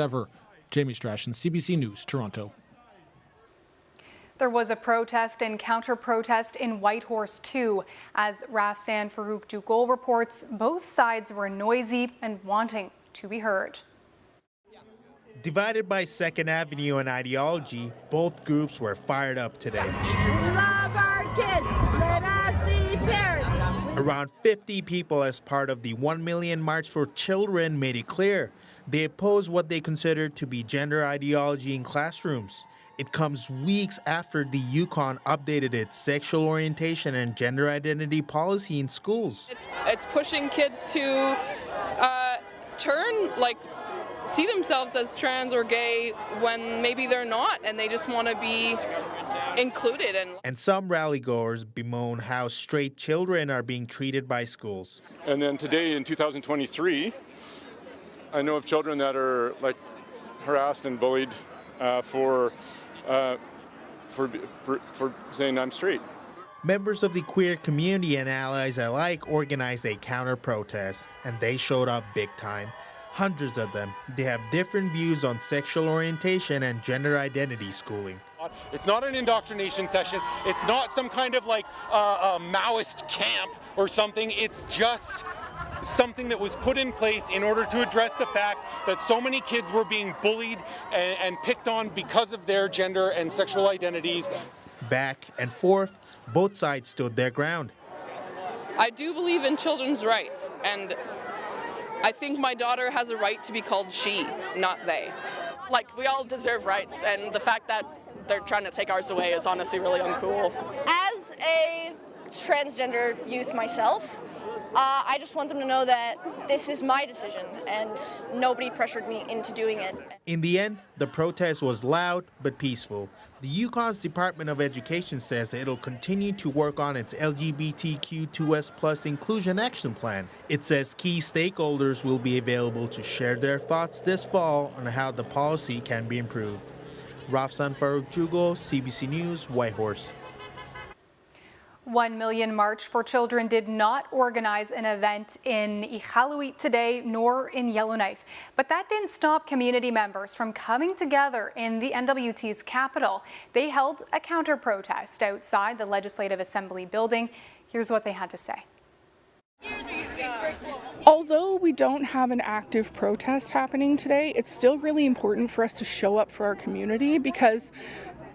Ever. Jamie Strachan, CBC News, Toronto. There was a protest and counter-protest in Whitehorse too. As Rafsan Farouk Dugol reports, both sides were noisy and wanting to be heard. Divided by 2nd Avenue and ideology, both groups were fired up today. We love our kids. Let us be parents. Around 50 people as part of the 1 Million March for Children made it clear they oppose what they consider to be gender ideology in classrooms. It comes weeks after the Yukon updated its sexual orientation and gender identity policy in schools. It's pushing kids to see themselves as trans or gay when maybe they're not, and they just want to be included. And some rallygoers bemoan how straight children are being treated by schools. And then today in 2023, I know of children that are harassed and bullied for saying I'm straight. Members of the queer community and allies alike organized a counter-protest, and they showed up big time. Hundreds of them. They have different views on sexual orientation and gender identity schooling. It's not an indoctrination session. It's not some kind of a Maoist camp or something. It's just something that was put in place in order to address the fact that so many kids were being bullied and picked on because of their gender and sexual identities. Back and forth, both sides stood their ground. I do believe in children's rights, and I think my daughter has a right to be called she, not they. We all deserve rights, and the fact that they're trying to take ours away is honestly really uncool. As a transgender youth myself, I just want them to know that this is my decision and nobody pressured me into doing it. In the end, the protest was loud but peaceful. The Yukon's Department of Education says it'll continue to work on its LGBTQ2S+ inclusion action plan. It says key stakeholders will be available to share their thoughts this fall on how the policy can be improved. Rafsan Farouk Dugol, CBC News, Whitehorse. 1 Million March for Children did not organize an event in Iqaluit today, nor in Yellowknife. But that didn't stop community members from coming together in the NWT's capital. They held a counter-protest outside the Legislative Assembly building. Here's what they had to say. Although we don't have an active protest happening today, it's still really important for us to show up for our community because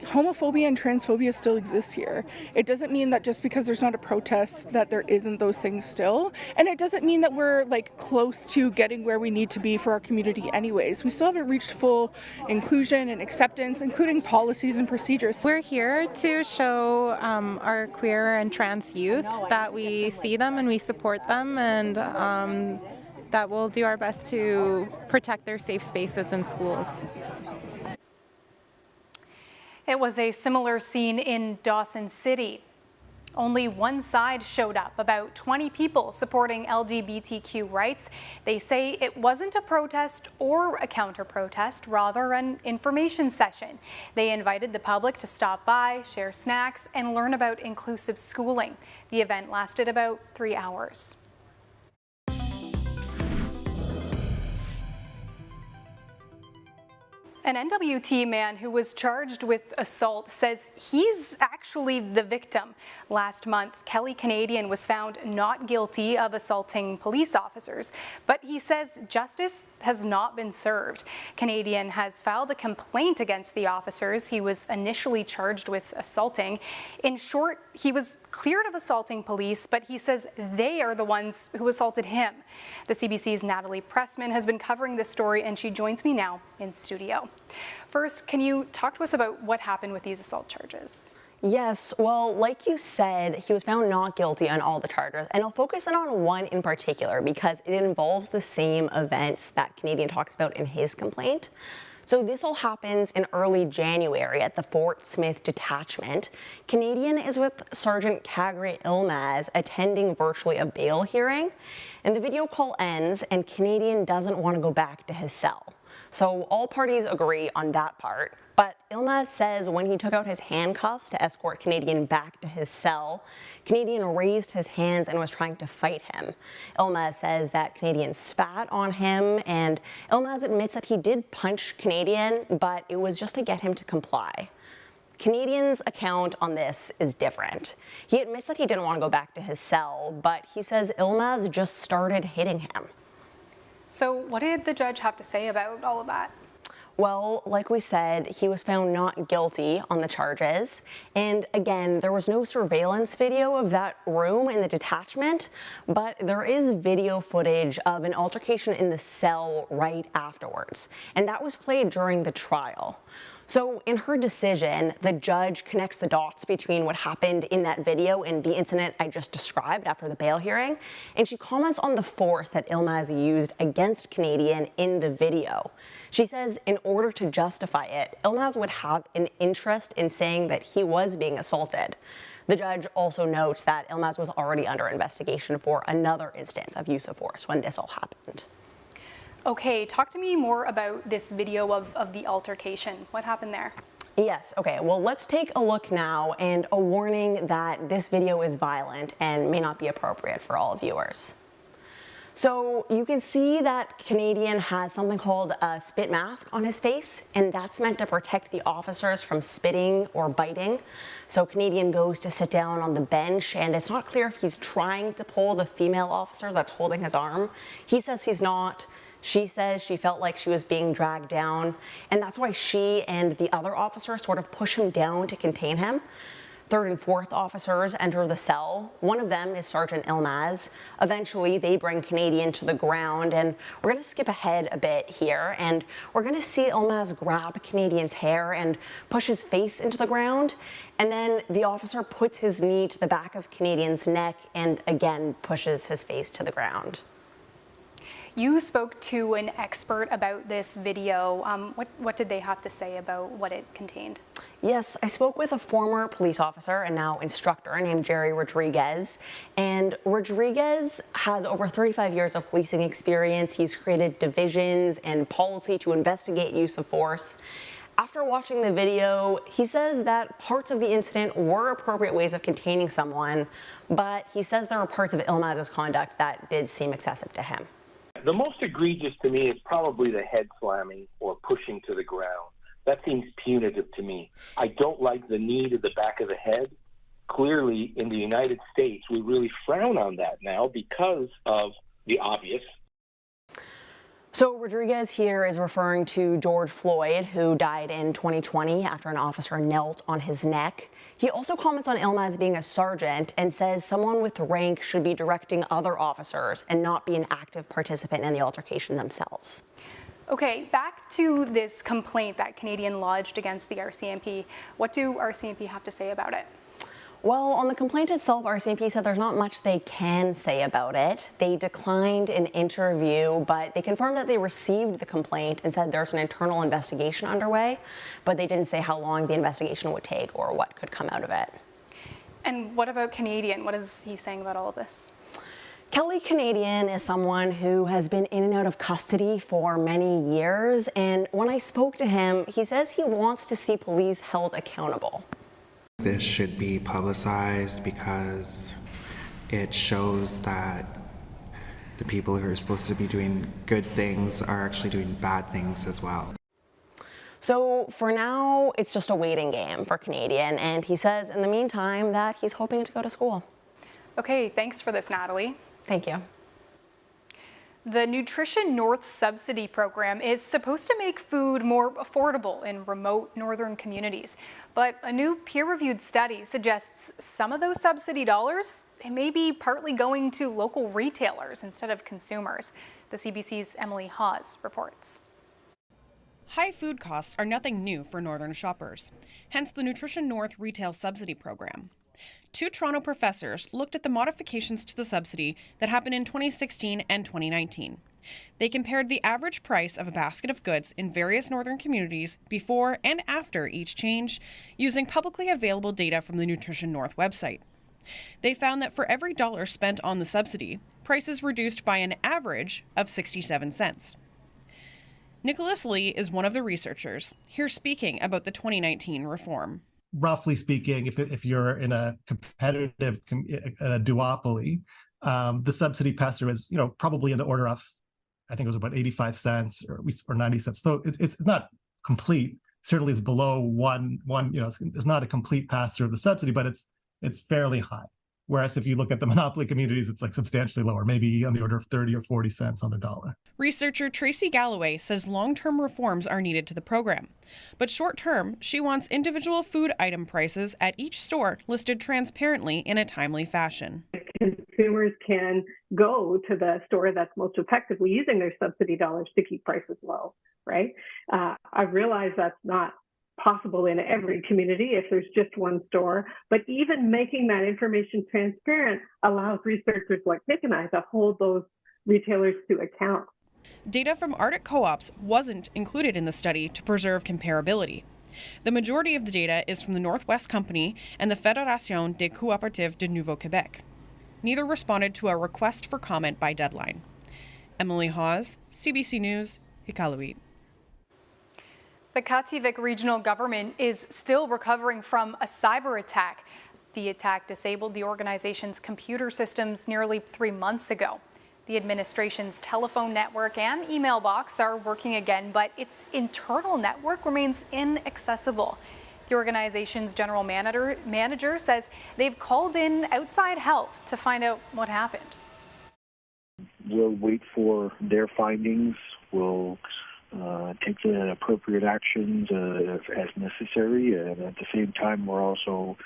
homophobia and transphobia still exists here. It doesn't mean that just because there's not a protest that there isn't those things still. And it doesn't mean that we're close to getting where we need to be for our community anyways. We still haven't reached full inclusion and acceptance, including policies and procedures. We're here to show our queer and trans youth that we see them and we support them, and that we'll do our best to protect their safe spaces in schools. It was a similar scene in Dawson City. Only one side showed up, about 20 people supporting LGBTQ rights. They say it wasn't a protest or a counter-protest, rather an information session. They invited the public to stop by, share snacks, and learn about inclusive schooling. The event lasted about 3 hours. An NWT man who was charged with assault says he's actually the victim. Last month, Kelly Canadian was found not guilty of assaulting police officers, but he says justice has not been served. Canadian has filed a complaint against the officers he was initially charged with assaulting. In short, he was cleared of assaulting police, but he says they are the ones who assaulted him. The CBC's Natalie Pressman has been covering this story, and she joins me now in studio. First, can you talk to us about what happened with these assault charges? Yes, well, like you said, he was found not guilty on all the charges, and I'll focus in on one in particular because it involves the same events that Canadian talks about in his complaint. So this all happens in early January at the Fort Smith detachment. Canadian is with Sergeant Kagri Ilmaz attending virtually a bail hearing, and the video call ends and Canadian doesn't want to go back to his cell. So all parties agree on that part. But Yilmaz says when he took out his handcuffs to escort Canadian back to his cell, Canadian raised his hands and was trying to fight him. Yilmaz says that Canadian spat on him, and Yilmaz admits that he did punch Canadian, but it was just to get him to comply. Canadian's account on this is different. He admits that he didn't want to go back to his cell, but he says Yilmaz just started hitting him. So what did the judge have to say about all of that? Well, like we said, he was found not guilty on the charges. And again, there was no surveillance video of that room in the detachment, but there is video footage of an altercation in the cell right afterwards. And that was played during the trial. So in her decision, the judge connects the dots between what happened in that video and the incident I just described after the bail hearing, and she comments on the force that Yilmaz used against Canadian in the video. She says in order to justify it, Yilmaz would have an interest in saying that he was being assaulted. The judge also notes that Yilmaz was already under investigation for another instance of use of force when this all happened. Okay, talk to me more about this video of the altercation. What happened there? Yes, okay, well, let's take a look now, and a warning that this video is violent and may not be appropriate for all viewers. So you can see that Canadian has something called a spit mask on his face, and that's meant to protect the officers from spitting or biting. So Canadian goes to sit down on the bench, and it's not clear if he's trying to pull the female officer that's holding his arm. He says he's not. She says she felt like she was being dragged down, and that's why she and the other officer sort of push him down to contain him. Third and fourth officers enter the cell. One of them is Sergeant Yilmaz. Eventually, they bring Canadian to the ground, and we're going to skip ahead a bit here, and we're going to see Yilmaz grab Canadian's hair and push his face into the ground, and then the officer puts his knee to the back of Canadian's neck and again pushes his face to the ground. You spoke to an expert about this video. What did they have to say about what it contained? Yes, I spoke with a former police officer and now instructor named Jerry Rodriguez. And Rodriguez has over 35 years of policing experience. He's created divisions and policy to investigate use of force. After watching the video, he says that parts of the incident were appropriate ways of containing someone, but he says there were parts of Yilmaz's conduct that did seem excessive to him. The most egregious to me is probably the head slamming or pushing to the ground. That seems punitive to me. I don't like the knee to the back of the head. Clearly, in the United States, we really frown on that now because of the obvious. So Rodriguez here is referring to George Floyd, who died in 2020 after an officer knelt on his neck. He also comments on Yilmaz being a sergeant and says someone with rank should be directing other officers and not be an active participant in the altercation themselves. Okay, back to this complaint that Canadian lodged against the RCMP. What do RCMP have to say about it? Well, on the complaint itself, RCMP said there's not much they can say about it. They declined an interview, but they confirmed that they received the complaint and said there's an internal investigation underway, but they didn't say how long the investigation would take or what could come out of it. And what about Canadian? What is he saying about all of this? Kelly Canadian is someone who has been in and out of custody for many years, and when I spoke to him, he says he wants to see police held accountable. This should be publicized because it shows that the people who are supposed to be doing good things are actually doing bad things as well. So for now, it's just a waiting game for Canadian, and he says in the meantime that he's hoping to go to school. Okay, thanks for this, Natalie. Thank you. The Nutrition North subsidy program is supposed to make food more affordable in remote northern communities. But a new peer-reviewed study suggests some of those subsidy dollars may be partly going to local retailers instead of consumers. The CBC's Emily Hawes reports. High food costs are nothing new for northern shoppers, hence the Nutrition North retail subsidy program. Two Toronto professors looked at the modifications to the subsidy that happened in 2016 and 2019. They compared the average price of a basket of goods in various northern communities before and after each change using publicly available data from the Nutrition North website. They found that for every dollar spent on the subsidy, prices reduced by an average of 67 cents. Nicholas Lee is one of the researchers, here speaking about the 2019 reform. Roughly speaking, if you're in a competitive, in a duopoly, the subsidy pass-through is, probably in the order of, I think it was about 85 cents or 90 cents. So it's not complete. Certainly it's below one, it's not a complete pass-through of the subsidy, but it's fairly high. Whereas if you look at the monopoly communities, it's like substantially lower, maybe on the order of 30 or 40 cents on the dollar. Researcher Tracy Galloway says long-term reforms are needed to the program. But short-term, she wants individual food item prices at each store listed transparently in a timely fashion. Consumers can go to the store that's most effectively using their subsidy dollars to keep prices low, right? I realize that's not possible in every community if there's just one store, but even making that information transparent allows researchers like Nick and I to hold those retailers to account. Data from Arctic co-ops wasn't included in the study to preserve comparability. The majority of the data is from the Northwest Company and the Fédération des Coopératives de Nouveau-Québec. Neither responded to a request for comment by deadline. Emily Hawes, CBC News, Iqaluit. The Kativik regional government is still recovering from a cyber attack. The attack disabled the organization's computer systems nearly 3 months ago. The administration's telephone network and email box are working again, but its internal network remains inaccessible. The organization's general manager says they've called in outside help to find out what happened. We'll wait for their findings. We'll take the appropriate actions as necessary, and at the same time, we're also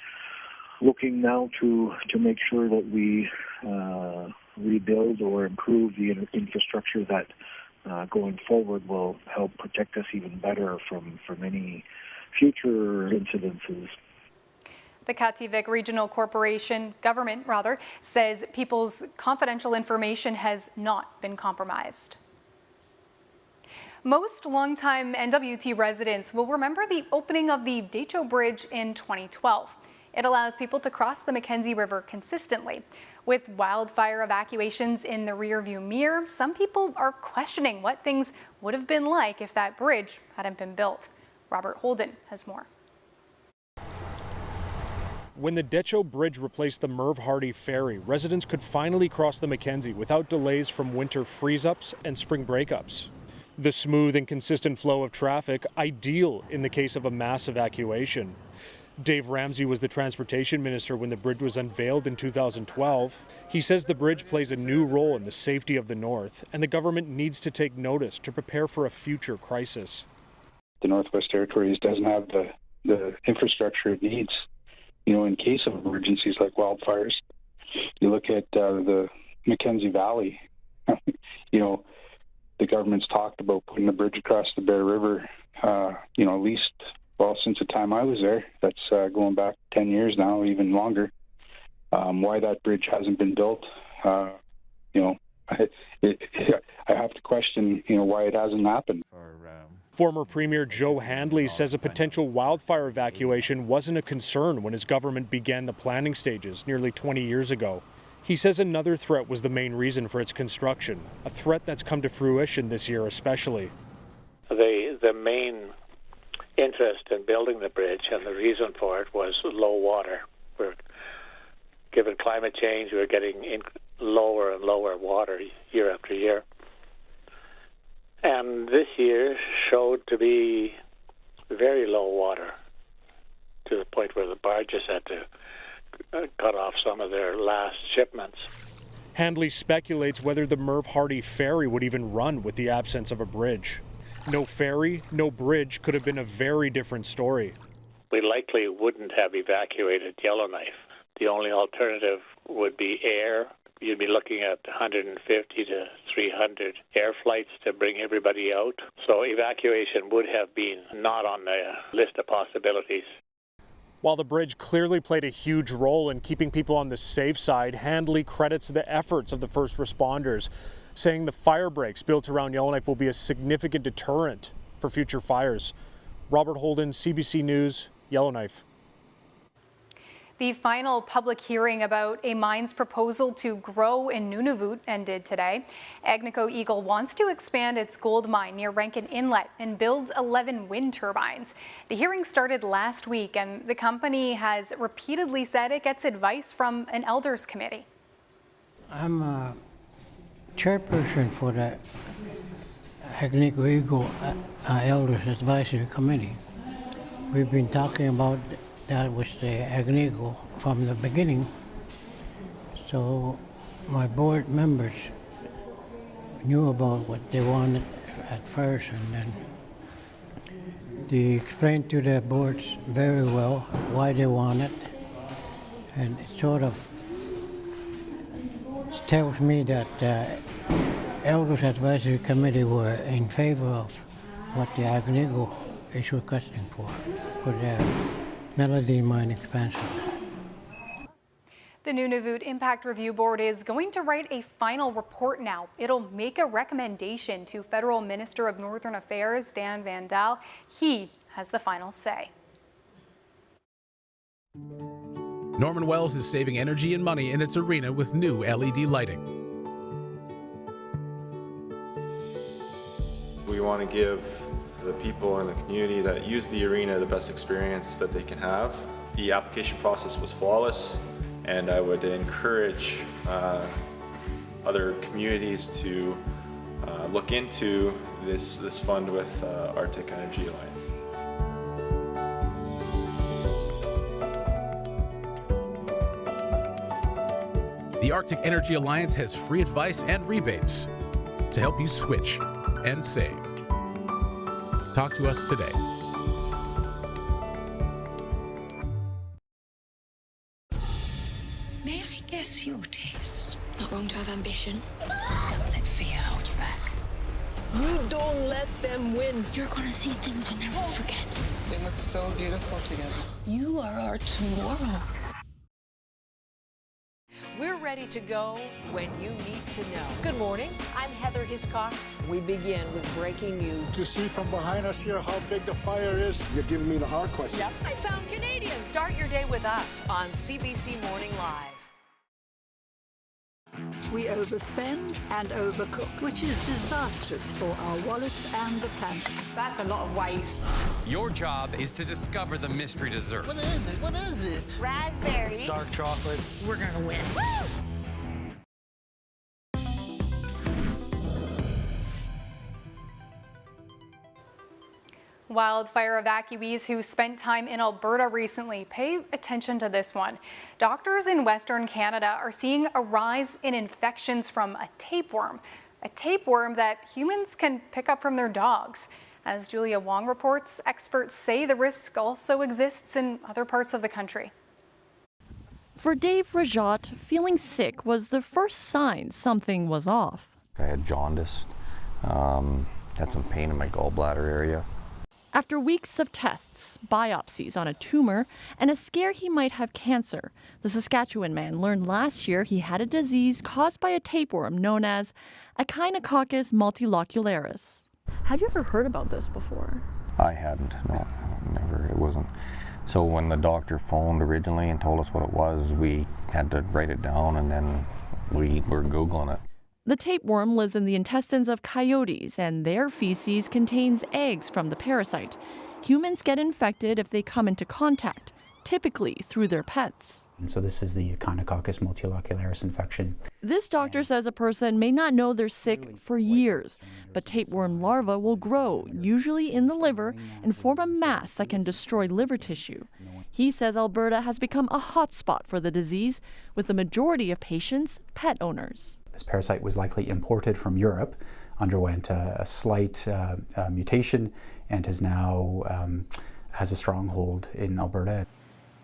looking now to make sure that we rebuild or improve the infrastructure that going forward will help protect us even better from any future incidences. The Kativik Regional Corporation, government rather, says people's confidential information has not been compromised. Most longtime NWT residents will remember the opening of the Decho Bridge in 2012. It allows people to cross the Mackenzie River consistently. With wildfire evacuations in the rearview mirror, some people are questioning what things would have been like if that bridge hadn't been built. Robert Holden has more. When the Decho Bridge replaced the Merv Hardy Ferry, residents could finally cross the Mackenzie without delays from winter freeze-ups and spring breakups. The smooth and consistent flow of traffic, ideal in the case of a mass evacuation. Dave Ramsey was the transportation minister when the bridge was unveiled in 2012. He says the bridge plays a new role in the safety of the North, and the government needs to take notice to prepare for a future crisis. The Northwest Territories doesn't have the infrastructure it needs, in case of emergencies like wildfires. You look at the Mackenzie Valley, the government's talked about putting a bridge across the Bear River, at least, since the time I was there. That's going back 10 years now, even longer. Why that bridge hasn't been built, I have to question, why it hasn't happened. Former Premier Joe Handley says a potential wildfire evacuation wasn't a concern when his government began the planning stages nearly 20 years ago. He says another threat was the main reason for its construction, a threat that's come to fruition this year especially. The main interest in building the bridge and the reason for it was low water. Given climate change, we're getting lower and lower water year after year. And this year showed to be very low water, to the point where the barges had to cut off some of their last shipments. Handley speculates whether the Merv Hardy Ferry would even run with the absence of a bridge. No ferry, no bridge could have been a very different story. We likely wouldn't have evacuated Yellowknife. The only alternative would be air. You'd be looking at 150 to 300 air flights to bring everybody out. So evacuation would have been not on the list of possibilities. While the bridge clearly played a huge role in keeping people on the safe side, Handley credits the efforts of the first responders, saying the fire breaks built around Yellowknife will be a significant deterrent for future fires. Robert Holden, CBC News, Yellowknife. The final public hearing about a mine's proposal to grow in Nunavut ended today. Agnico Eagle wants to expand its gold mine near Rankin Inlet and build 11 wind turbines. The hearing started last week, and the company has repeatedly said it gets advice from an elders committee. I'm a chairperson for the Agnico Eagle Elders Advisory Committee. We've been talking about that with the Agnico from the beginning. So my board members knew about what they wanted at first, and then they explained to their boards very well why they want it. And it sort of tells me that Elders Advisory Committee were in favor of what the Agnico is requesting for their Melody Mine expansion. The Nunavut Impact Review Board is going to write a final report now. It'll make a recommendation to Federal Minister of Northern Affairs, Dan Van Dahl. He has the final say. Norman Wells is saving energy and money in its arena with new LED lighting. We want to give the people in the community that use the arena the best experience that they can have. The application process was flawless, and I would encourage other communities to look into this fund with Arctic Energy Alliance. The Arctic Energy Alliance has free advice and rebates to help you switch and save. Talk to us today. May I guess your taste? Not wrong to have ambition. Don't let fear hold you back. You don't let them win. You're gonna see things you'll never forget. We look so beautiful together. You are our tomorrow. We're ready to go when you need to know. Good morning. I'm Heather Hiscox. We begin with breaking news. To see from behind us here how big the fire is. You're giving me the hard questions. Yes, I found Canadians. Start your day with us on CBC Morning Live. We overspend and overcook, which is disastrous for our wallets and the planet. That's a lot of waste. Your job is to discover the mystery dessert. What is it? What is it? Raspberries. Dark chocolate. We're gonna win. Woo! Wildfire evacuees who spent time in Alberta recently, pay attention to this one. Doctors in Western Canada are seeing a rise in infections from a tapeworm that humans can pick up from their dogs. As Julia Wong reports, experts say the risk also exists in other parts of the country. For Dave Rajat, feeling sick was the first sign something was off. I had jaundice, had some pain in my gallbladder area. After weeks of tests, biopsies on a tumor, and a scare he might have cancer, the Saskatchewan man learned last year he had a disease caused by a tapeworm known as Echinococcus multilocularis. Had you ever heard about this before? I hadn't, no, never, it wasn't. So when the doctor phoned originally and told us what it was, we had to write it down, and then we were Googling it. The tapeworm lives in the intestines of coyotes, and their feces contains eggs from the parasite. Humans get infected if they come into contact, typically through their pets. And so this is the Echinococcus multilocularis infection. This doctor says a person may not know they're sick for years, but tapeworm larvae will grow, usually in the liver, and form a mass that can destroy liver tissue. He says Alberta has become a hotspot for the disease, with the majority of patients pet owners. This parasite was likely imported from Europe, underwent a slight mutation, and has now has a stronghold in Alberta.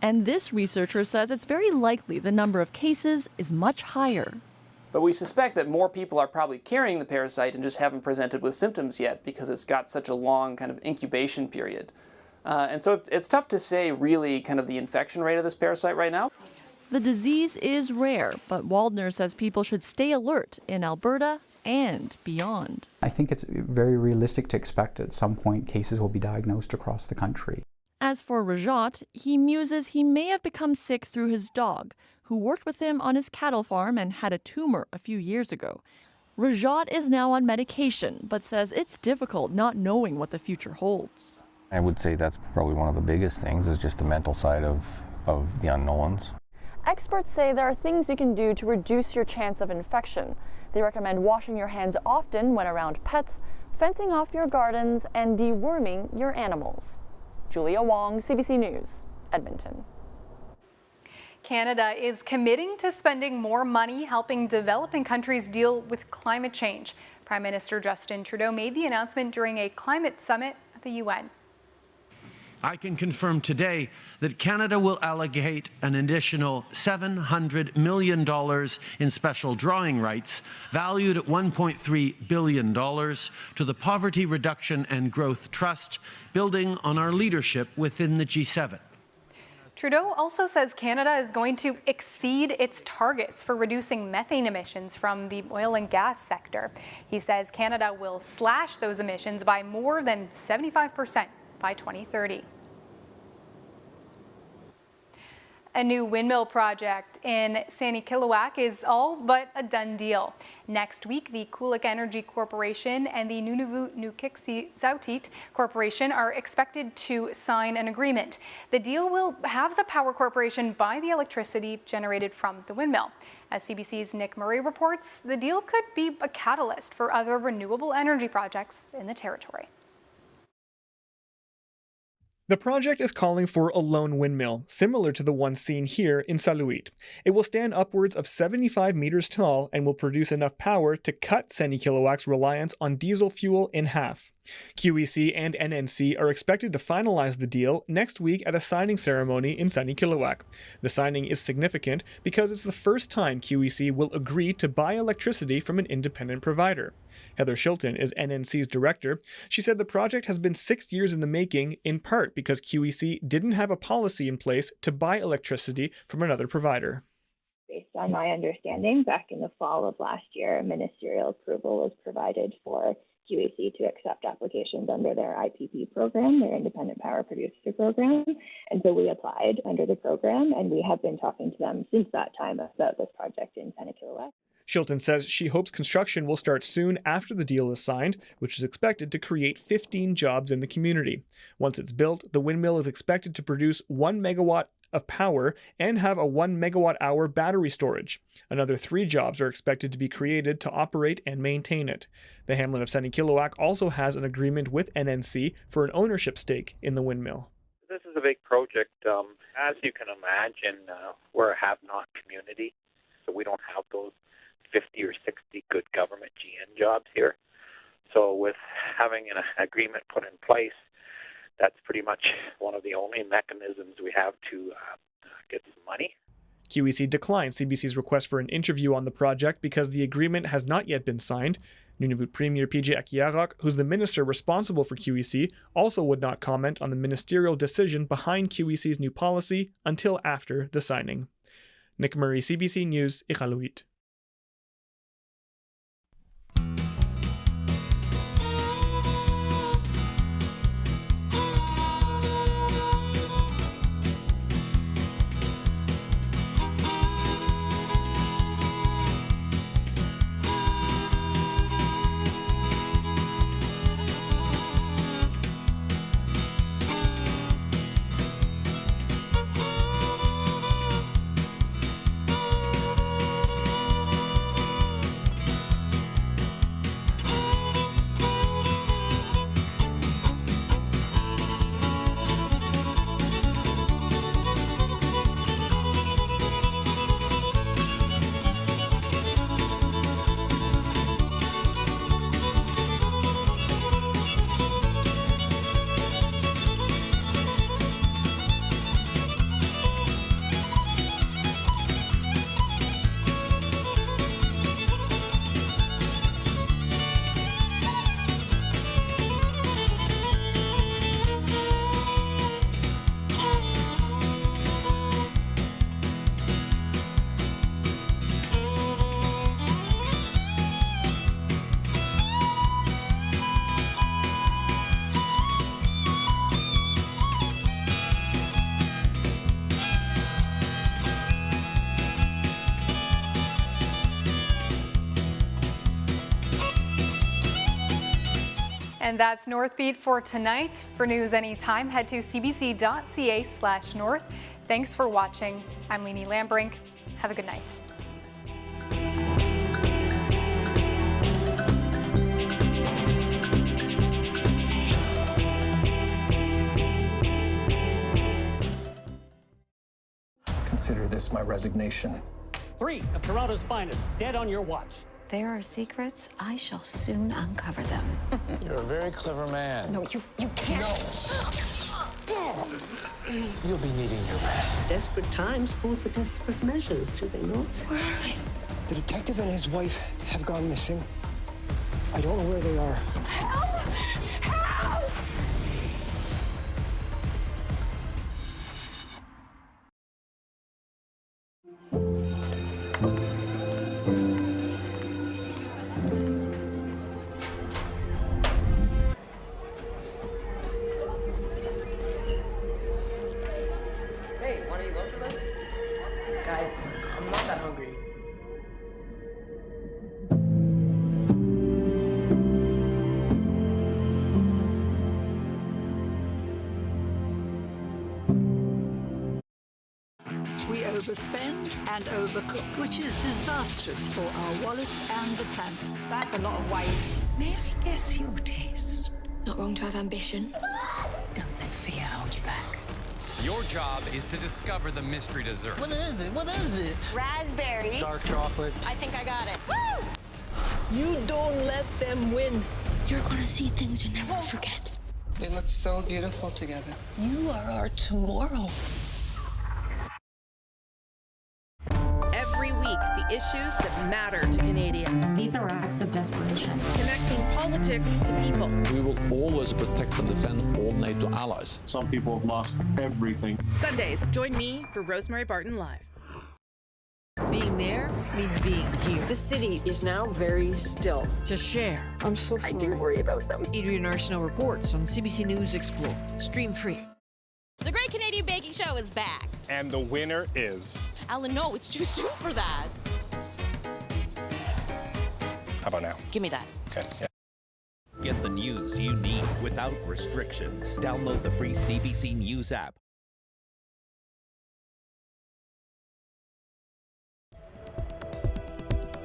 And this researcher says it's very likely the number of cases is much higher. But we suspect that more people are probably carrying the parasite and just haven't presented with symptoms yet because it's got such a long kind of incubation period. And so it's tough to say really kind of the infection rate of this parasite right now. The disease is rare, but Waldner says people should stay alert in Alberta and beyond. I think it's very realistic to expect at some point cases will be diagnosed across the country. As for Rajat, he muses he may have become sick through his dog, who worked with him on his cattle farm and had a tumor a few years ago. Rajat is now on medication, but says it's difficult not knowing what the future holds. I would say that's probably one of the biggest things, is just the mental side of the unknowns. Experts say there are things you can do to reduce your chance of infection. They recommend washing your hands often when around pets, fencing off your gardens, and deworming your animals. Julia Wong, CBC News, Edmonton. Canada is committing to spending more money helping developing countries deal with climate change. Prime Minister Justin Trudeau made the announcement during a climate summit at the UN. I can confirm today that Canada will allocate an additional $700 million in special drawing rights, valued at $1.3 billion, to the Poverty Reduction and Growth Trust, building on our leadership within the G7. Trudeau also says Canada is going to exceed its targets for reducing methane emissions from the oil and gas sector. He says Canada will slash those emissions by more than 75% by 2030. A new windmill project in Sanikiluaq is all but a done deal. Next week, the Kulik Energy Corporation and the Nunavut Nukiksy Sautit Corporation are expected to sign an agreement. The deal will have the power corporation buy the electricity generated from the windmill. As CBC's Nick Murray reports, the deal could be a catalyst for other renewable energy projects in the territory. The project is calling for a lone windmill, similar to the one seen here in Saluit. It will stand upwards of 75 meters tall and will produce enough power to cut Sanikiluaq's reliance on diesel fuel in half. QEC and NNC are expected to finalize the deal next week at a signing ceremony in Sanikiluaq. The signing is significant because it's the first time QEC will agree to buy electricity from an independent provider. Heather Shilton is NNC's director. She said the project has been 6 years in the making, in part because QEC didn't have a policy in place to buy electricity from another provider. Based on my understanding, back in the fall of last year, ministerial approval was provided for QEC to accept applications under their IPP program, their Independent Power Producer program. And so we applied under the program, and we have been talking to them since that time about this project in Sanikiluaq. Shilton says she hopes construction will start soon after the deal is signed, which is expected to create 15 jobs in the community. Once it's built, the windmill is expected to produce 1 megawatt of power and have a 1 megawatt hour battery storage. Another 3 jobs are expected to be created to operate and maintain it. The hamlet of Sanikiluaq also has an agreement with NNC for an ownership stake in the windmill. This is a big project. As you can imagine, we're a have-not community, so we don't have those 50 or 60 good government GN jobs here. So with having an agreement put in place, that's pretty much one of the only mechanisms we have to get some money. QEC declined CBC's request for an interview on the project because the agreement has not yet been signed. Nunavut Premier PJ Akiarok, who's the minister responsible for QEC, also would not comment on the ministerial decision behind QEC's new policy until after the signing. Nick Murray, CBC News, Iqaluit. And that's Northbeat for tonight. For news anytime, head to cbc.ca/north. Thanks for watching. I'm Leanie Lambrink. Have a good night. Consider this my resignation. 3 of Toronto's finest dead on your watch. There are secrets. I shall soon uncover them. You're a very clever man. No, you can't. You'll be needing your rest. Desperate times call for desperate measures, do they not? Where are they? The detective and his wife have gone missing. I don't know where they are. Help! Help! Hey, want to eat lunch with us? Guys, I'm not that hungry. We overspend and overcook, which is disastrous for our wallets and the planet. That's a lot of white. May I guess your taste? Not wrong to have ambition. Don't let fear hold you back. Your job is to discover the mystery dessert. What is it? What is it? Raspberries. Dark chocolate. I think I got it. Woo! You don't let them win. You're gonna see things you never forget. They look so beautiful together. You are our tomorrow. Every week, the issues that matter to Canadians. These are acts of desperation. Connecting politics to people. We will always protect and defend all NATO allies. Some people have lost everything. Sundays, join me for Rosemary Barton Live. Being there means being here. The city is now very still. To share. I'm so sorry. I do worry about them. Adrian Arsenault reports on CBC News Explore. Stream free. The Great Canadian Baking Show is back. And the winner is... Alan, no, it's too soon for that. How about now? Give me that. Okay, yeah. Get the news you need without restrictions. Download the free CBC News app